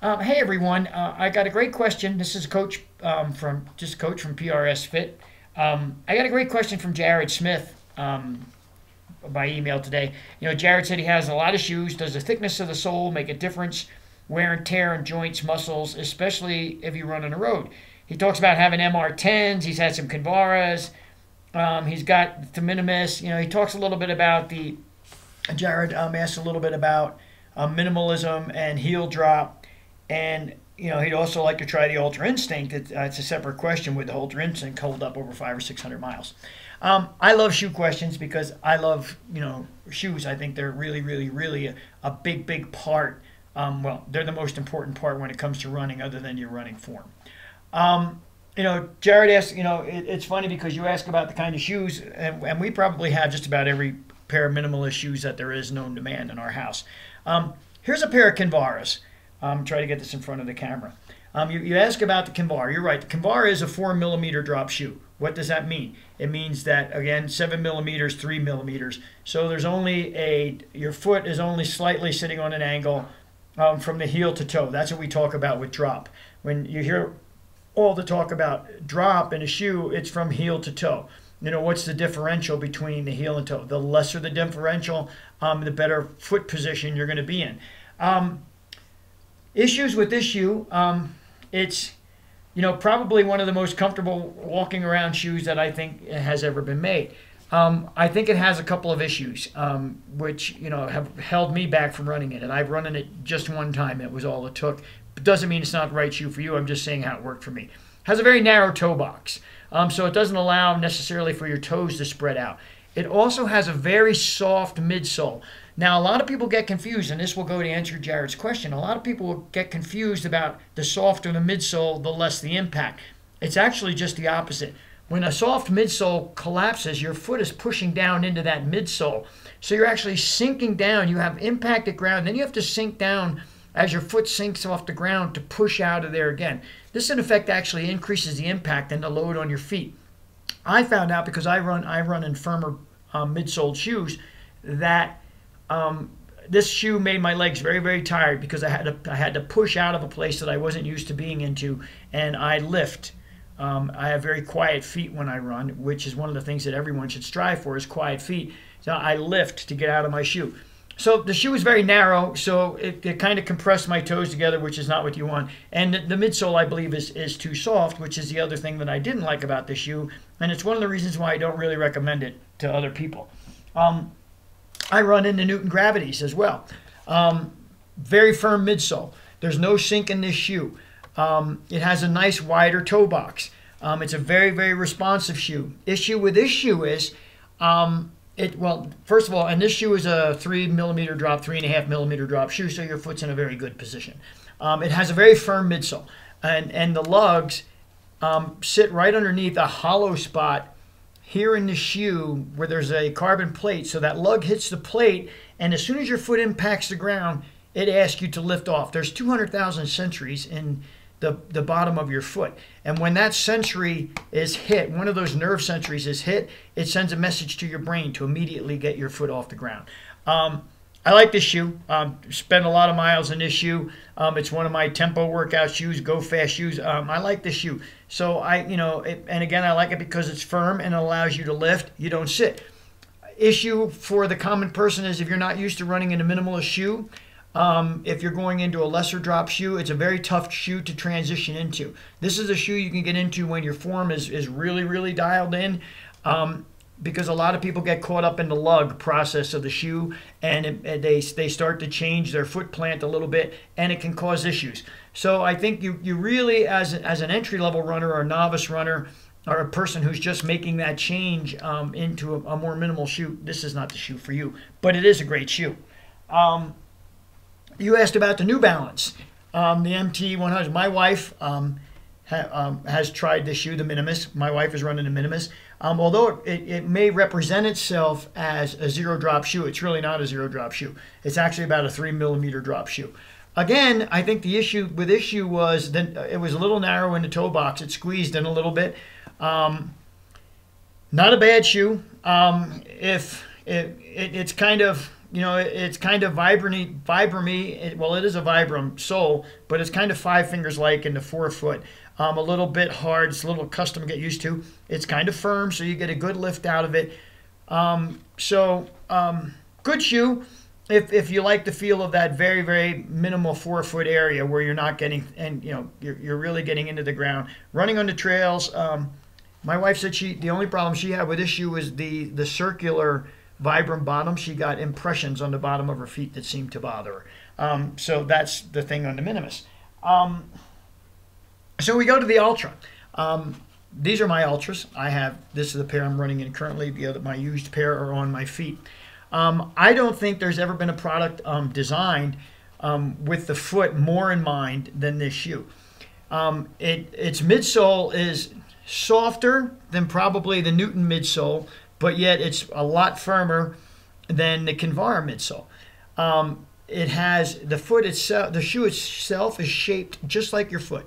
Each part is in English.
Hey everyone, I got a great question. This is Coach Coach from PRS Fit. I got a great question from Jared Smith by email today. You know, Jared said he has a lot of shoes. Does the thickness of the sole make a difference? Wear and tear on joints, muscles, especially if you run on the road. He talks about having MR10s. He's had some Kinvaras. He's got the Minimus. You know, he talks a little bit about the. Jared asked a little bit about minimalism and heel drop. And, you know, he'd also like to try the Ultra Instinct. It's a separate question. Would the Ultra Instinct hold up over 500 or 600 miles? I love shoe questions because I love, you know, shoes. I think they're really a big part. Well, they're the most important part when it comes to running other than your running form. You know, Jared asked, you know, it's funny because you ask about the kind of shoes, and we probably have just about every pair of minimalist shoes that there is known to man in our house. Here's a pair of Kinvaras. Try to get this in front of the camera. You ask about the Kinvara. You're right. The Kinvara is a 4mm drop shoe. What does that mean? It means that, again, 7mm, 3mm. So there's only your foot is only slightly sitting on an angle from the heel to toe. That's what we talk about with drop. When you hear all the talk about drop in a shoe, it's from heel to toe. You know, what's the differential between the heel and toe? The lesser the differential, the better foot position you're going to be in. Issues with this shoe, it's, you know, probably one of the most comfortable walking around shoes that I think has ever been made. I think it has a couple of issues, which, you know, have held me back from running it. And I've run in it just one time. It was all it took. It doesn't mean it's not the right shoe for you. I'm just saying how it worked for me. It has a very narrow toe box, so it doesn't allow necessarily for your toes to spread out. It also has a very soft midsole. Now, a lot of people get confused, and this will go to answer Jared's question. A lot of people will get confused about the softer the midsole, the less the impact. It's actually just the opposite. When a soft midsole collapses, your foot is pushing down into that midsole. So you're actually sinking down. You have impact at ground. Then you have to sink down as your foot sinks off the ground to push out of there again. This, in effect, actually increases the impact and the load on your feet. I found out because I run in firmer midsoled shoes that this shoe made my legs very tired because I had to push out of a place that I wasn't used to being into, and I lift. I have very quiet feet when I run, which is one of the things that everyone should strive for, is quiet feet. So I lift to get out of my shoe. So the shoe is very narrow, so it kind of compressed my toes together, which is not what you want. And the midsole, I believe, is too soft, which is the other thing that I didn't like about the shoe. And it's one of the reasons why I don't really recommend it to other people. I run into Newton Gravities as well. Very firm midsole. There's no sink in this shoe. It has a nice wider toe box. It's a very responsive shoe. Issue with this shoe is, well, first of all, and this shoe is a 3mm drop, 3.5mm drop shoe, so your foot's in a very good position. It has a very firm midsole, and the lugs sit right underneath a hollow spot here in the shoe where there's a carbon plate. So that lug hits the plate, and as soon as your foot impacts the ground, it asks you to lift off. There's 200,000 sensories in the bottom of your foot. And when that sensory is hit, one of those nerve sensories is hit, it sends a message to your brain to immediately get your foot off the ground. I like this shoe. Spent a lot of miles in this shoe. It's one of my tempo workout shoes, go fast shoes. I like this shoe. So and again, I like it because it's firm and it allows you to lift. You don't sit. Issue for the common person is if you're not used to running in a minimalist shoe, if you're going into a lesser drop shoe, it's a very tough shoe to transition into. This is a shoe you can get into when your form is really dialed in. Because a lot of people get caught up in the lug process of the shoe, and they start to change their foot plant a little bit, and it can cause issues. So I think you really, as an entry-level runner or a novice runner or a person who's just making that change into a more minimal shoe, this is not the shoe for you. But it is a great shoe. You asked about the New Balance, the MT100. My wife has tried this shoe, the Minimus. My wife is running the Minimus. Although it may represent itself as a zero drop shoe, it's really not a zero drop shoe. It's actually about a 3mm drop shoe. Again, I think the issue with this shoe was that it was a little narrow in the toe box. It squeezed in a little bit. Not a bad shoe. It's kind of, You know, it's kind of Vibram-y. Well, it is a Vibram sole, but it's kind of 5 fingers like in the forefoot. A little bit hard. It's a little custom to get used to. It's kind of firm, so you get a good lift out of it. Good shoe if you like the feel of that very, very minimal forefoot area where you're not getting, and you know, you're really getting into the ground. Running on the trails, my wife said the only problem she had with this shoe was the circular Vibram bottom. She got impressions on the bottom of her feet that seemed to bother her. So that's the thing on the Minimus. So we go to the Ultra. These are my Ultras. This is the pair I'm running in currently. My used pair are on my feet. I don't think there's ever been a product designed with the foot more in mind than this shoe. Its midsole is softer than probably the Newton midsole, but yet it's a lot firmer than the Kinvara midsole. It has the foot itself. The shoe itself is shaped just like your foot.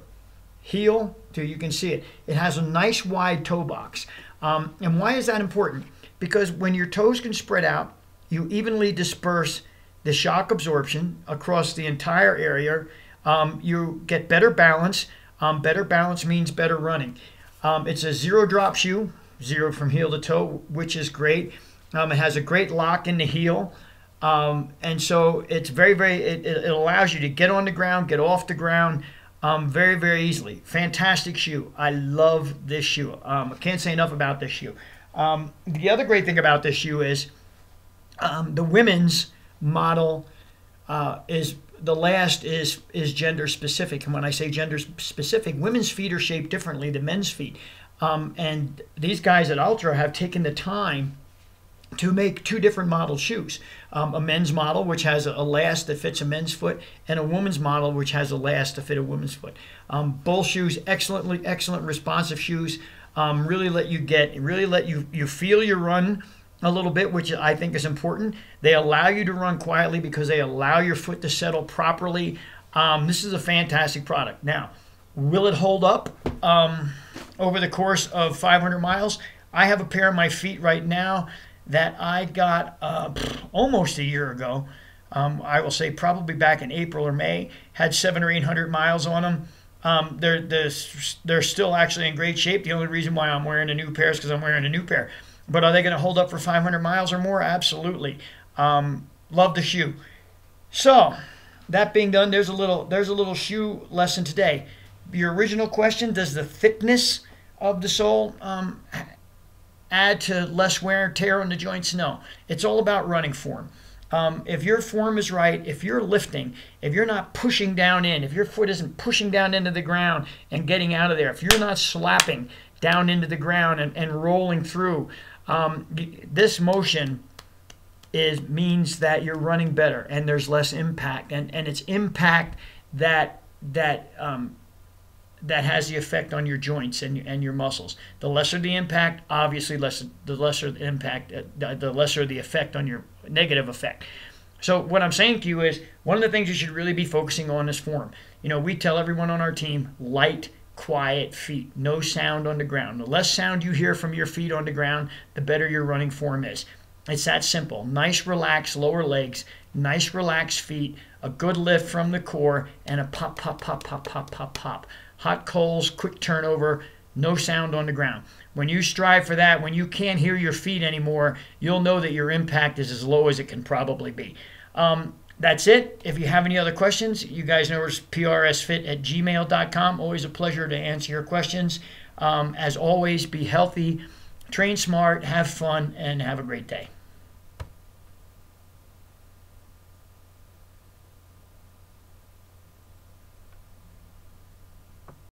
Heel, so you can see it. It has a nice wide toe box. And why is that important? Because when your toes can spread out, you evenly disperse the shock absorption across the entire area. You get better balance. Better balance means better running. It's a zero drop shoe, zero from heel to toe, which is great. It has a great lock in the heel. And so it's it allows you to get on the ground, get off the ground, very, very easily. Fantastic shoe. I love this shoe. I can't say enough about this shoe. The other great thing about this shoe is the women's model is gender specific. And when I say gender specific, women's feet are shaped differently than men's feet. And these guys at Ultra have taken the time to make 2 different model shoes. A men's model, which has a last that fits a men's foot, and a woman's model, which has a last to fit a woman's foot. Both shoes, excellent responsive shoes. Really let you feel your run a little bit, which I think is important. They allow you to run quietly because they allow your foot to settle properly. This is a fantastic product. Now, will it hold up over the course of 500 miles? I have a pair of my feet right now that I got almost a year ago. I will say probably back in April or May. Had 700 or 800 miles on them. They're still actually in great shape. The only reason why I'm wearing a new pair is because I'm wearing a new pair. But are they going to hold up for 500 miles or more? Absolutely. Love the shoe. So that being done, there's a little shoe lesson today. Your original question: does the thickness of the sole add to less wear and tear on the joints? No. It's all about running form. If your form is right, if you're lifting, if you're not pushing down in, if your foot isn't pushing down into the ground and getting out of there, if you're not slapping down into the ground and rolling through, this motion means that you're running better and there's less impact. And it's impact that has the effect on your joints and your muscles. The lesser the impact, obviously the lesser the impact, the lesser the effect on your negative effect. So what I'm saying to you is, one of the things you should really be focusing on is form. You know, we tell everyone on our team, light, quiet feet, no sound on the ground. The less sound you hear from your feet on the ground, the better your running form is. It's that simple. Nice, relaxed lower legs, nice, relaxed feet, a good lift from the core, and a pop, pop, pop, pop, pop, pop, pop. Hot coals, quick turnover, no sound on the ground. When you strive for that, when you can't hear your feet anymore, you'll know that your impact is as low as it can probably be. That's it. If you have any other questions, you guys know it's prsfit@gmail.com. Always a pleasure to answer your questions. As always, be healthy, train smart, have fun, and have a great day.